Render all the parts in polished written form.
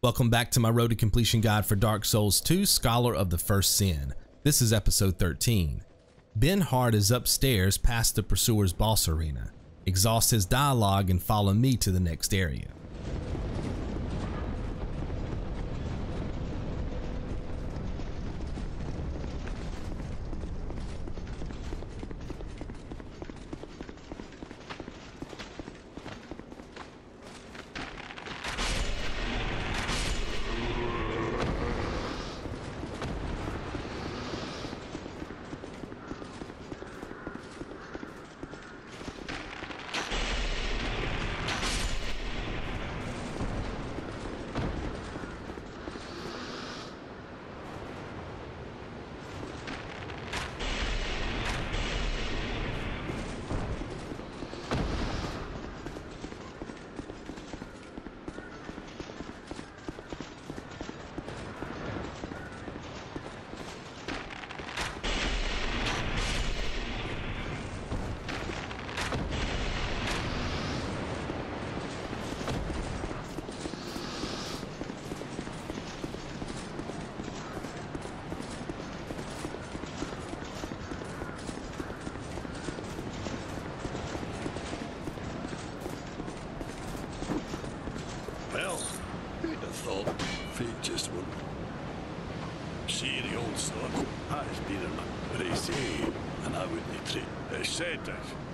Welcome back to my Road to Completion guide for Dark Souls 2, Scholar of the First Sin. This is episode 13. Benhart is upstairs past the Pursuer's boss arena. Exhaust his dialogue and follow me to the next area.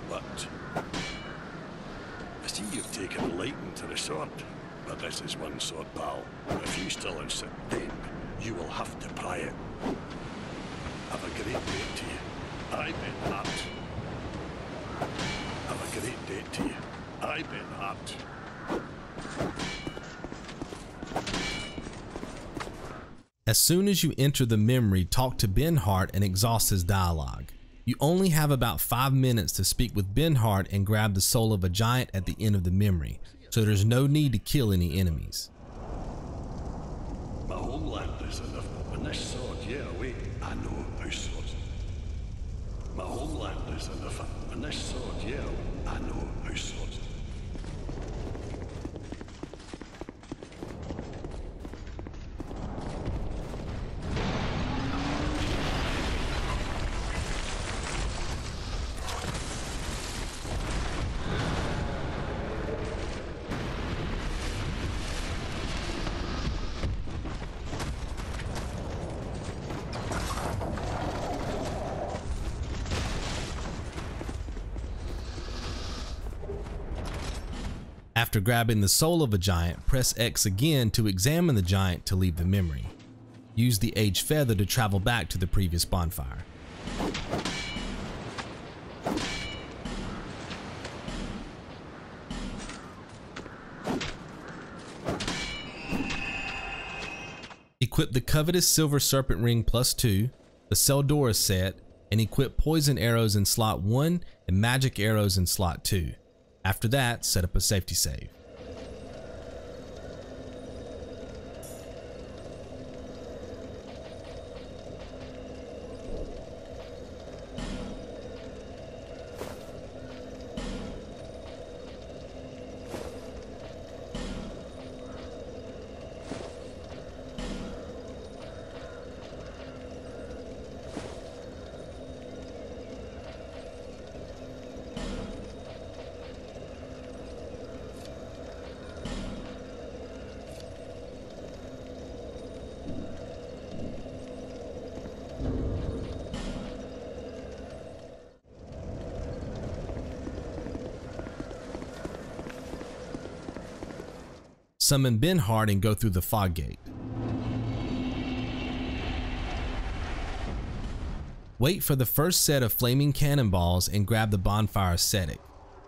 But I see you've taken a liking to the sword, but this is one sword, pal. If you still insist, then you will have to pry it. Have a great day to you. I Benhart. Have a great day to you. I Benhart. As soon as you enter the memory, talk to Benhart and exhaust his dialogue. You only have about 5 minutes to speak with Benhart and grab the soul of a giant at the end of the memory, so there's no need to kill any enemies. My homeland is enough, and this sword, yeah, wait, I know how swords. My homeland is enough, and this sword, yeah, I know how swords. After grabbing the soul of a giant, press X again to examine the giant to leave the memory. Use the Age Feather to travel back to the previous bonfire. Equip the covetous Silver Serpent Ring +2, the Seldora set, and equip poison arrows in slot 1 and magic arrows in slot 2. After that, set up a safety save. Summon Benhart and go through the fog gate. Wait for the first set of flaming cannonballs and grab the Bonfire Ascetic.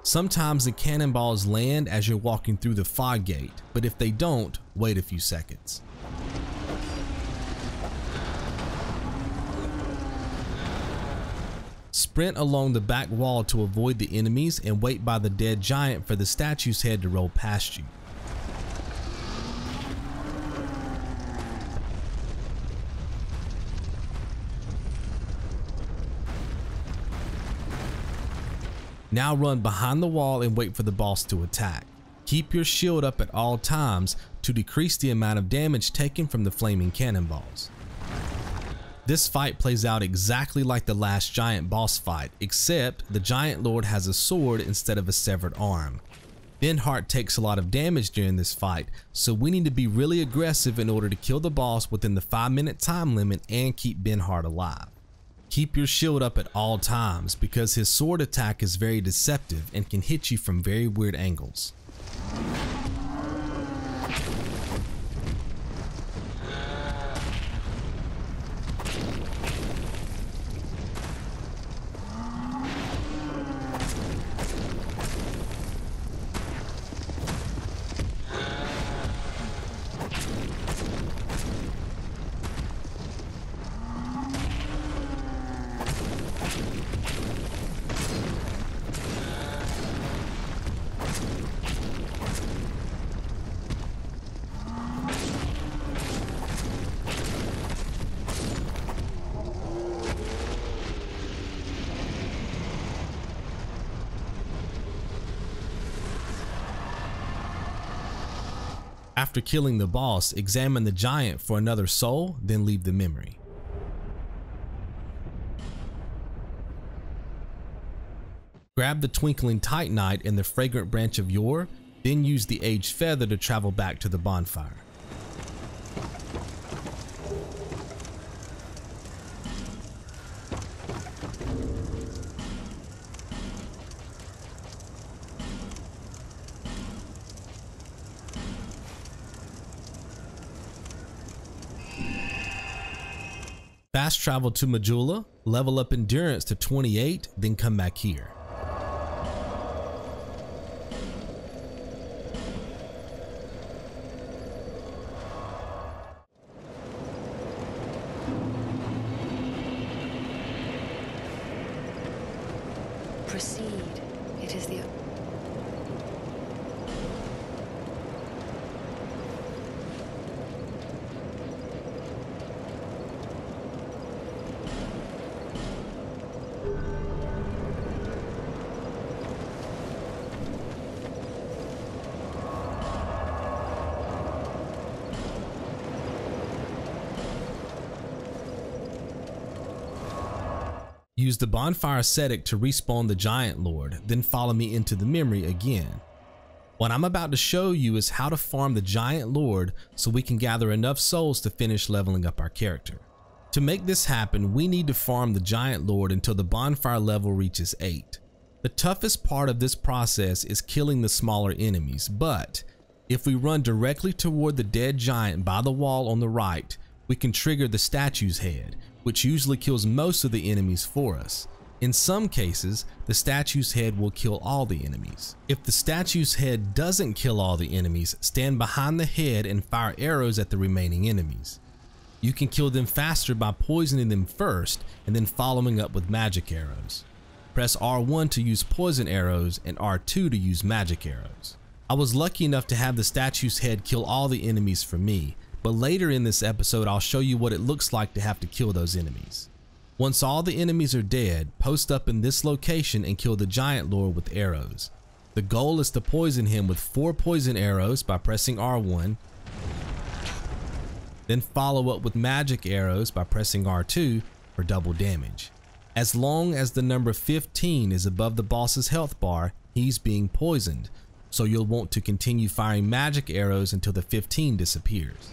Sometimes the cannonballs land as you're walking through the fog gate, but if they don't, wait a few seconds. Sprint along the back wall to avoid the enemies and wait by the dead giant for the statue's head to roll past you. Now run behind the wall and wait for the boss to attack. Keep your shield up at all times to decrease the amount of damage taken from the flaming cannonballs. This fight plays out exactly like the last giant boss fight, except the giant lord has a sword instead of a severed arm. Benhart takes a lot of damage during this fight, so we need to be really aggressive in order to kill the boss within the 5-minute time limit and keep Benhart alive. Keep your shield up at all times because his sword attack is very deceptive and can hit you from very weird angles. After killing the boss, examine the giant for another soul, then leave the memory. Grab the Twinkling Titanite and the Fragrant branch of Yore, then use the Aged Feather to travel back to the bonfire. Fast travel to Majula, level up endurance to 28, then come back here. Proceed. It is the... Use the Bonfire Ascetic to respawn the Giant Lord, then follow me into the memory again. What I'm about to show you is how to farm the Giant Lord so we can gather enough souls to finish leveling up our character. To make this happen, we need to farm the Giant Lord until the bonfire level reaches 8. The toughest part of this process is killing the smaller enemies, but if we run directly toward the dead giant by the wall on the right, we can trigger the statue's head, which usually kills most of the enemies for us. In some cases, the statue's head will kill all the enemies. If the statue's head doesn't kill all the enemies, stand behind the head and fire arrows at the remaining enemies. You can kill them faster by poisoning them first and then following up with magic arrows. Press R1 to use poison arrows and R2 to use magic arrows. I was lucky enough to have the statue's head kill all the enemies for me, but later in this episode I'll show you what it looks like to have to kill those enemies. Once all the enemies are dead, post up in this location and kill the Giant Lord with arrows. The goal is to poison him with 4 poison arrows by pressing R1, then follow up with magic arrows by pressing R2 for double damage. As long as the number 15 is above the boss's health bar, he's being poisoned, so you'll want to continue firing magic arrows until the 15 disappears.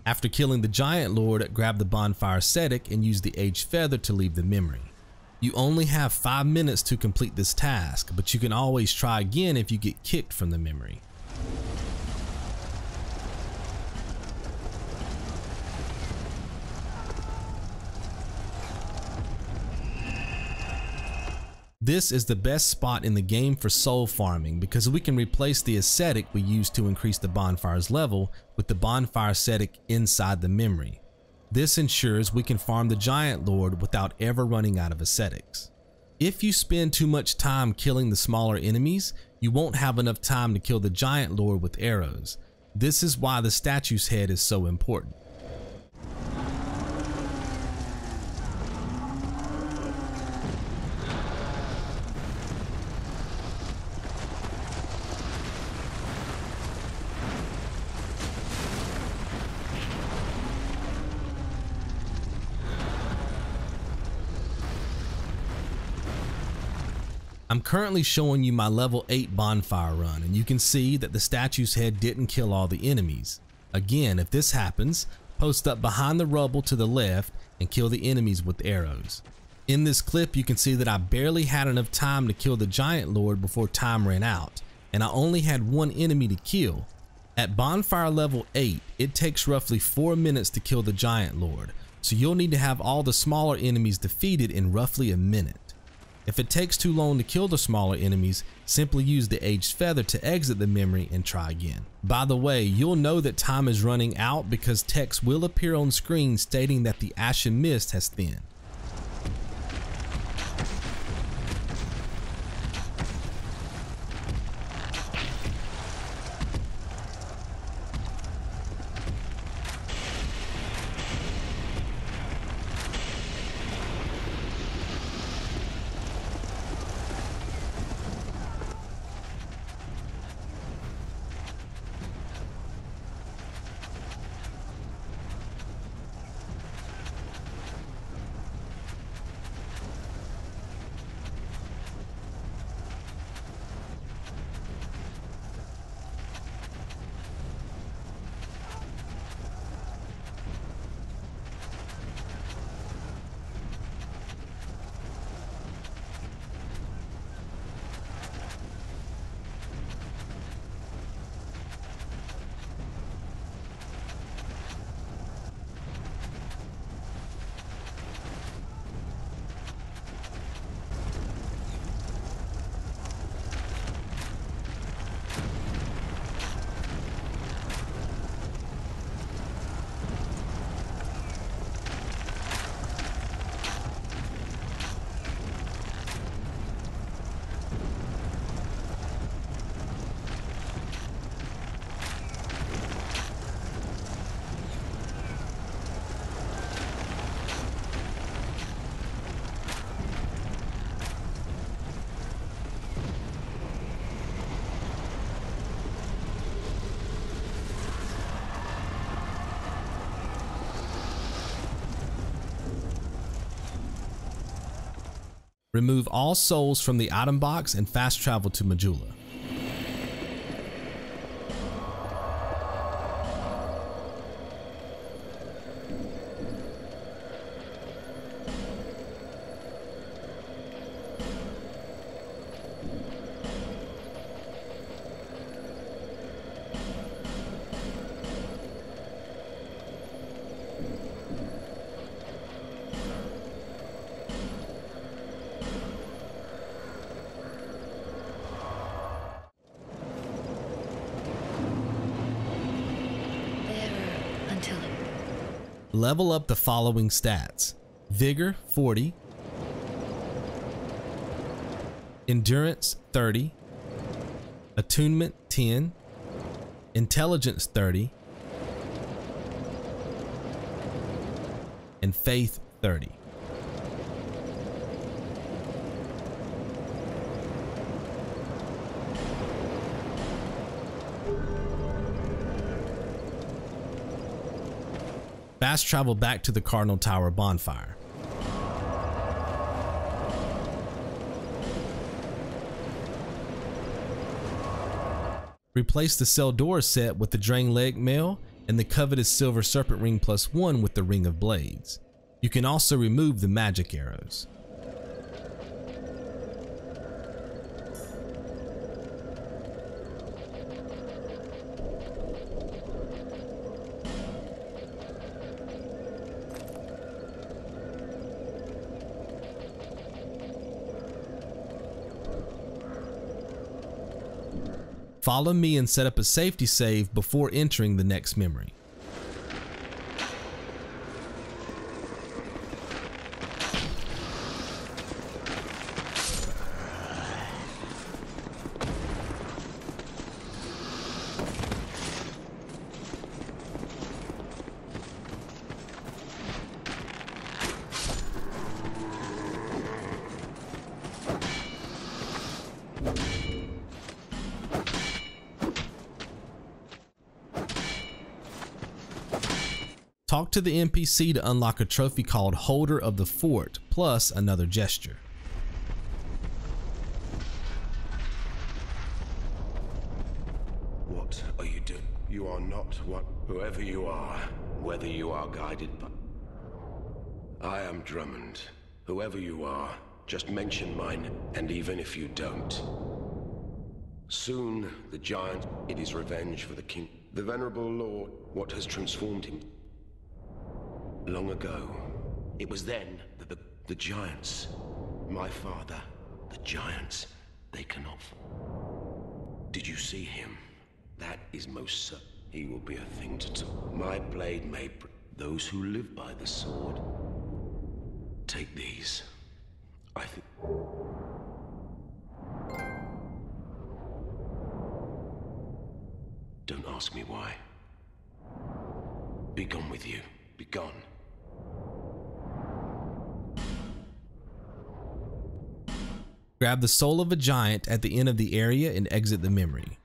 After killing the Giant Lord, grab the Bonfire Ascetic and use the Aged Feather to leave the memory. You only have 5 minutes to complete this task, but you can always try again if you get kicked from the memory. This is the best spot in the game for soul farming because we can replace the Ascetic we used to increase the bonfire's level with the Bonfire Ascetic inside the memory. This ensures we can farm the Giant Lord without ever running out of Ascetics. If you spend too much time killing the smaller enemies, you won't have enough time to kill the Giant Lord with arrows. This is why the statue's head is so important. I'm currently showing you my level 8 bonfire run, and you can see that the statue's head didn't kill all the enemies. Again, if this happens, post up behind the rubble to the left and kill the enemies with arrows. In this clip, you can see that I barely had enough time to kill the Giant Lord before time ran out, and I only had one enemy to kill. At bonfire level 8, it takes roughly 4 minutes to kill the Giant Lord, so you'll need to have all the smaller enemies defeated in roughly a minute. If it takes too long to kill the smaller enemies, simply use the Aged Feather to exit the memory and try again. By the way, you'll know that time is running out because text will appear on screen stating that the Ashen Mist has thinned. Remove all souls from the item box and fast travel to Majula. Level up the following stats: Vigor 40, Endurance 30, Attunement 10, Intelligence 30, and Faith 30. Fast travel back to the Cardinal Tower bonfire. Replace the Seldora set with the Drangleic mail and the coveted silver serpent ring +1 with the ring of blades. You can also remove the magic arrows. Follow me and set up a safety save before entering the next memory. Talk to the NPC to unlock a trophy called Holder of the Fort, plus another gesture. What are you doing? You are not what... Whoever you are, whether you are guided by... I am Drummond. Whoever you are, just mention mine, and even if you don't. Soon, the giant, it is revenge for the king. The venerable lord, what has transformed him? Long ago, it was then that the giants, my father, the giants, they cannot. Did you see him? That is most certain. He will be a thing to talk. My blade may those who live by the sword. Take these. I think. Don't ask me why. Be gone with you. Be gone. Grab the soul of a giant at the end of the area and exit the memory.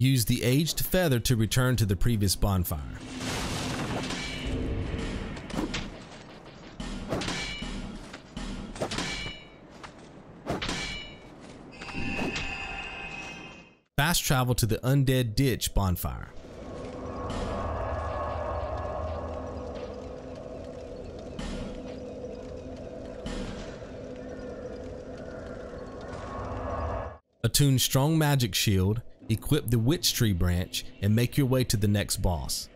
Use the aged feather to return to the previous bonfire. Fast travel to the Undead Ditch bonfire. Attune Strong Magic Shield, equip the Witch Tree branch, and make your way to the next boss.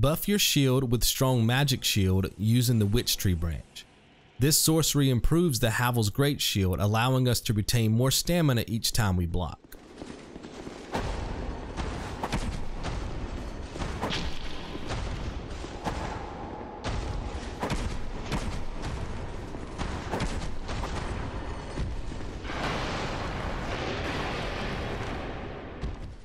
Buff your shield with strong magic shield using the witch tree branch. This sorcery improves the Havel's great shield, allowing us to retain more stamina each time we block.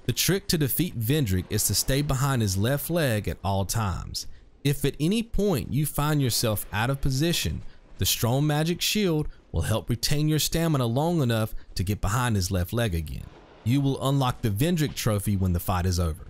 The trick to defeat Vendrick is to stay behind his left leg at all times. If at any point you find yourself out of position, the strong magic shield will help retain your stamina long enough to get behind his left leg again. You will unlock the Vendrick trophy when the fight is over.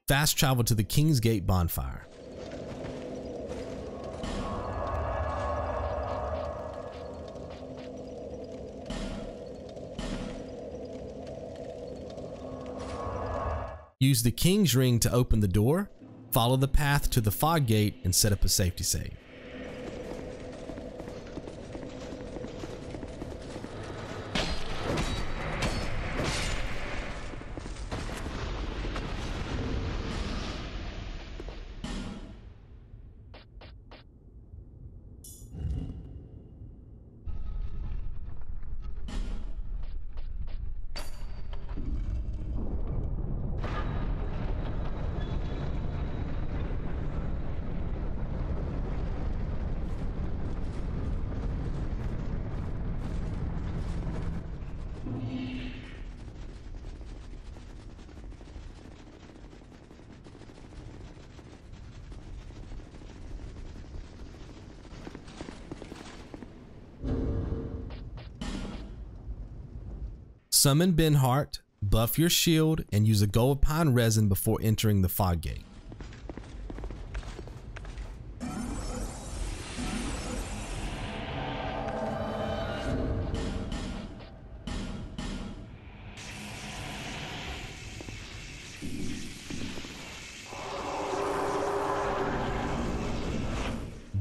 Fast travel to the King's Gate bonfire. Use the King's Ring to open the door, follow the path to the fog gate, and set up a safety save. Summon Benhart, buff your shield, and use a gold pine resin before entering the fog gate.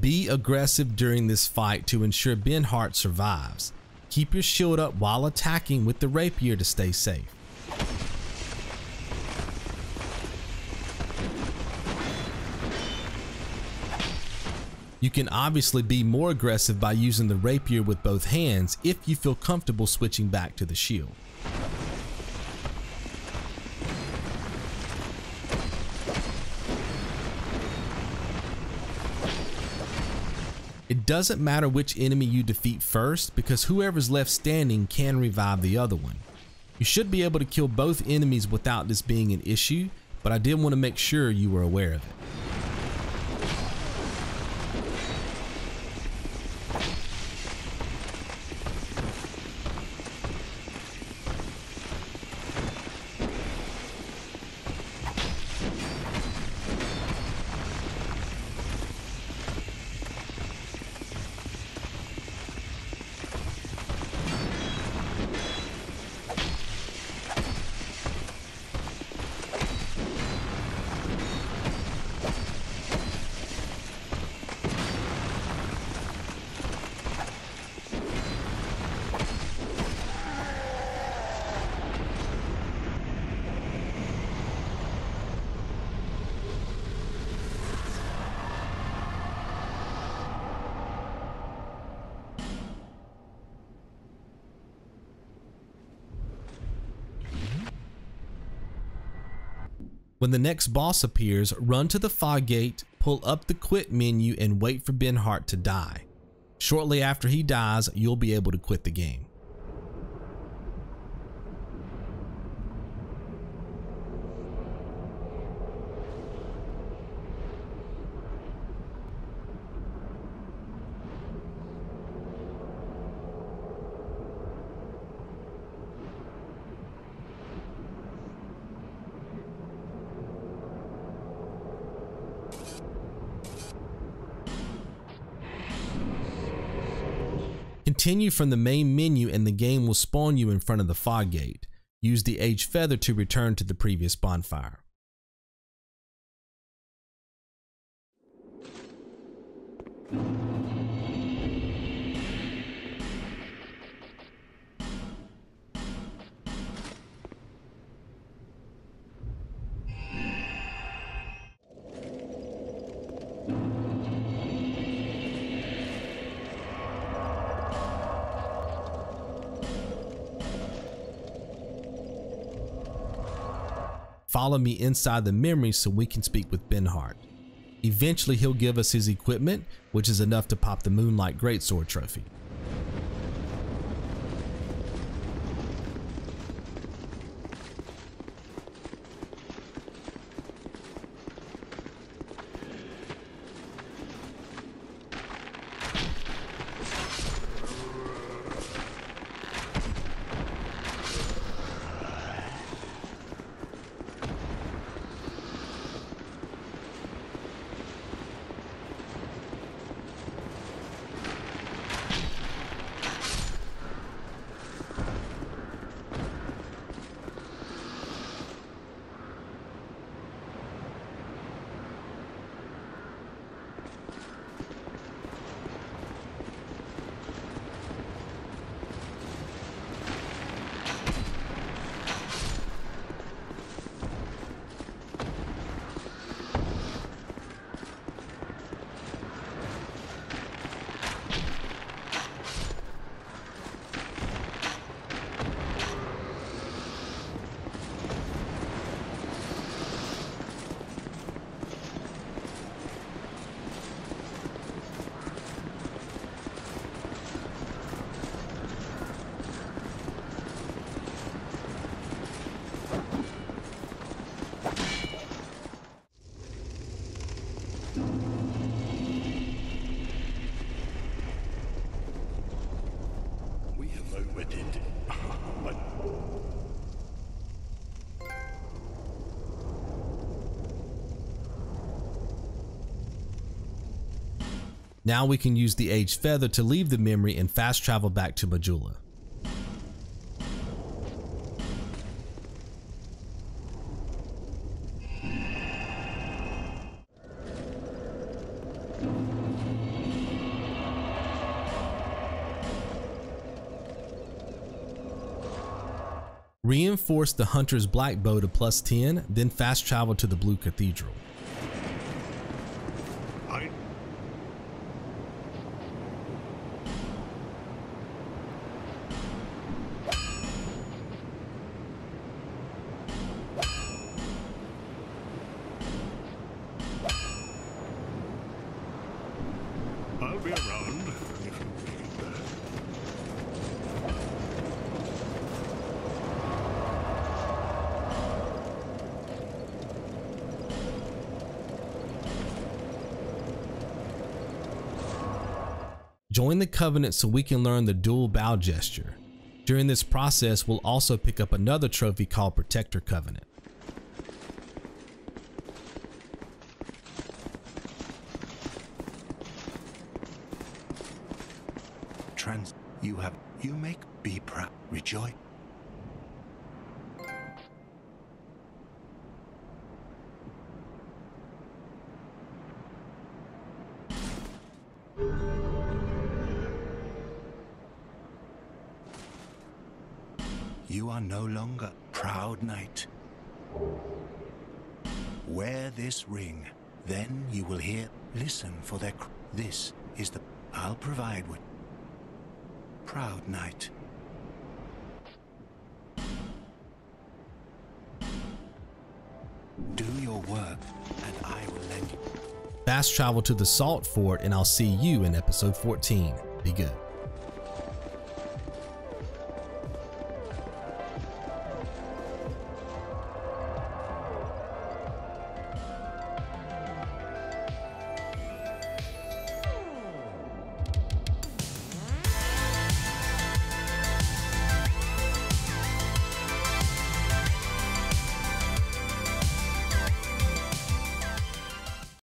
Be aggressive during this fight to ensure Benhart survives. Keep your shield up while attacking with the rapier to stay safe. You can obviously be more aggressive by using the rapier with both hands if you feel comfortable switching back to the shield. It doesn't matter which enemy you defeat first because whoever's left standing can revive the other one. You should be able to kill both enemies without this being an issue, but I did want to make sure you were aware of it. When the next boss appears, run to the fog gate, pull up the quit menu and wait for Benhart to die. Shortly after he dies, you'll be able to quit the game. Continue from the main menu and the game will spawn you in front of the fog gate. Use the aged feather to return to the previous bonfire. Follow me inside the memory so we can speak with Benhart. Eventually he'll give us his equipment, which is enough to pop the Moonlight Greatsword trophy. Now we can use the aged feather to leave the memory and fast travel back to Majula. Reinforce the Hunter's Blackbow to +10, then fast travel to the Blue Cathedral. I'll be around. Join the Covenant so we can learn the Duel Bow gesture. During this process, we'll also pick up another trophy called Protector Covenant. You make be proud, rejoice. You are no longer proud knight. Wear this ring, then you will hear. Listen for their. This is the. I'll provide with. Proud knight. Do your work, and I will lend you. Fast travel to the Salt Fort, and I'll see you in episode 14. Be good.